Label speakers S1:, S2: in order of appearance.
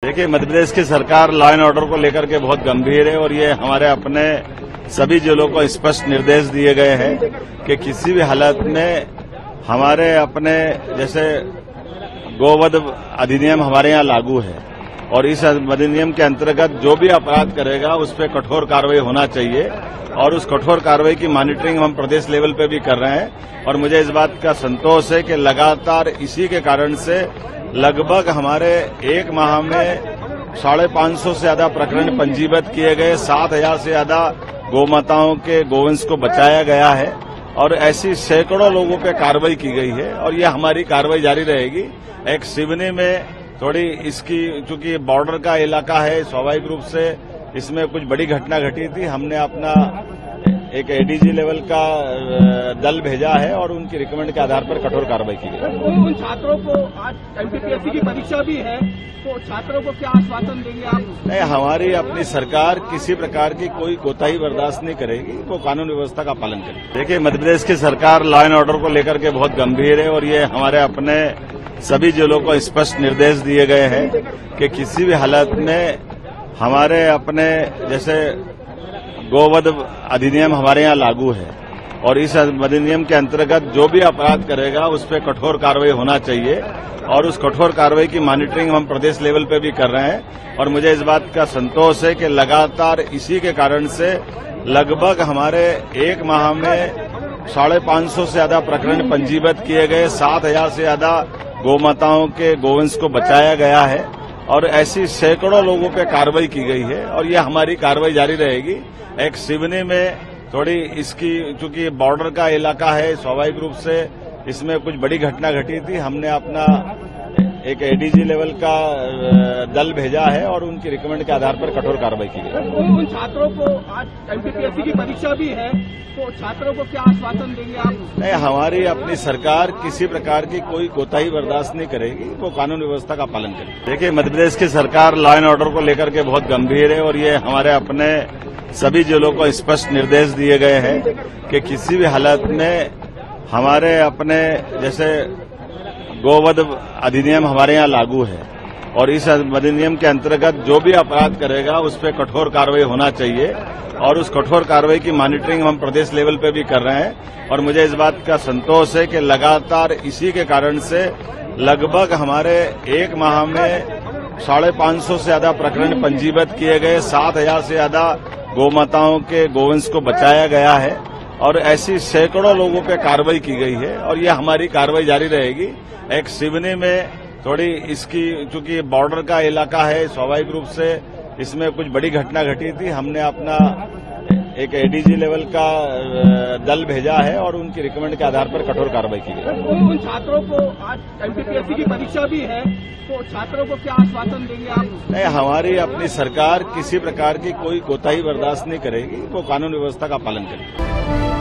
S1: देखिए, मध्य प्रदेश की सरकार लॉ एंड ऑर्डर को लेकर के बहुत गंभीर है और ये हमारे अपने सभी जिलों को स्पष्ट निर्देश दिए गए हैं कि किसी भी हालत में हमारे अपने जैसे गोवध अधिनियम हमारे यहाँ लागू है और इस अधिनियम के अंतर्गत जो भी अपराध करेगा उस पर कठोर कार्रवाई होना चाहिए और उस कठोर कार्रवाई की मॉनिटरिंग हम प्रदेश लेवल पे भी कर रहे हैं। और मुझे इस बात का संतोष है कि लगातार इसी के कारण से लगभग हमारे एक माह में 550 से ज्यादा प्रकरण पंजीबद्ध किए गए, 7000 से ज्यादा गौमाताओं के गोवंश को बचाया गया है और ऐसी सैकड़ों लोगों पे कार्रवाई की गई है और ये हमारी कार्रवाई जारी रहेगी। एक सिवनी में थोड़ी इसकी चूंकि बॉर्डर का इलाका है, स्वाभाविक रूप से इसमें कुछ बड़ी घटना घटी थी। हमने अपना एक एडीजी लेवल का दल भेजा है और उनकी रिकमेंड के आधार पर कठोर कार्रवाई की गई।
S2: उन छात्रों को आज एमपीपीएससी की परीक्षा भी है, तो छात्रों को क्या आश्वासन देंगे आप?
S1: नहीं, हमारी अपनी सरकार किसी प्रकार की कोई कोताही बर्दाश्त नहीं करेगी, वो कानून व्यवस्था का पालन करेगी। देखिए, मध्य प्रदेश की सरकार लॉ एंड ऑर्डर को लेकर के बहुत गंभीर है और ये हमारे अपने सभी जिलों को स्पष्ट निर्देश दिए गए हैं कि किसी भी हालत में हमारे अपने जैसे गोवध अधिनियम हमारे यहाँ लागू है और इस अधिनियम के अंतर्गत जो भी अपराध करेगा उस पर कठोर कार्रवाई होना चाहिए और उस कठोर कार्रवाई की मॉनिटरिंग हम प्रदेश लेवल पे भी कर रहे हैं। और मुझे इस बात का संतोष है कि लगातार इसी के कारण से लगभग हमारे एक माह में 550 से ज्यादा प्रकरण पंजीबद्ध किए गए, 7000 से ज्यादा गौमाताओं के गोवंश को बचाया गया है और ऐसी सैकड़ों लोगों पे कार्रवाई की गई है और ये हमारी कार्रवाई जारी रहेगी। एक सिवनी में थोड़ी इसकी चूंकि बॉर्डर का इलाका है, स्वाभाविक रूप से इसमें कुछ बड़ी घटना घटी थी। हमने अपना एक एडीजी लेवल का दल भेजा है और उनकी रिकमेंड के आधार पर कठोर कार्रवाई की गई।
S2: उन छात्रों को आज एमपीपीएससी की परीक्षा भी है, तो छात्रों को क्या आश्वासन देंगे आप?
S1: नहीं, हमारी अपनी सरकार किसी प्रकार की कोई कोताही बर्दाश्त नहीं करेगी, वो कानून व्यवस्था का पालन करेगी। देखिए, मध्य प्रदेश की सरकार लॉ एंड ऑर्डर को लेकर के बहुत गंभीर है और ये हमारे अपने सभी जिलों को स्पष्ट निर्देश दिए गए हैं कि किसी भी हालत में हमारे अपने जैसे गोवध अधिनियम हमारे यहाँ लागू है और इस अधिनियम के अंतर्गत जो भी अपराध करेगा उस पर कठोर कार्रवाई होना चाहिए और उस कठोर कार्रवाई की मॉनिटरिंग हम प्रदेश लेवल पे भी कर रहे हैं। और मुझे इस बात का संतोष है कि लगातार इसी के कारण से लगभग हमारे एक माह में 550 से ज्यादा प्रकरण पंजीबद्ध किए गए, 7000 से ज्यादा गौमाताओं के गोवंश को बचाया गया है और ऐसी सैकड़ों लोगों पे कार्रवाई की गई है और ये हमारी कार्रवाई जारी रहेगी। एक सिवनी में थोड़ी इसकी चूंकि बॉर्डर का इलाका है, स्वाभाविक रूप से इसमें कुछ बड़ी घटना घटी थी। हमने अपना एक एडीजी लेवल का दल भेजा है और उनकी रिकमेंड के आधार पर कठोर कार्रवाई की गई।
S2: उन छात्रों को आज एमपीपीएससी की परीक्षा भी है, तो छात्रों को क्या आश्वासन देंगे आप?
S1: नहीं, हमारी अपनी सरकार किसी प्रकार की कोई कोताही बर्दाश्त नहीं करेगी, वो कानून व्यवस्था का पालन करेगी।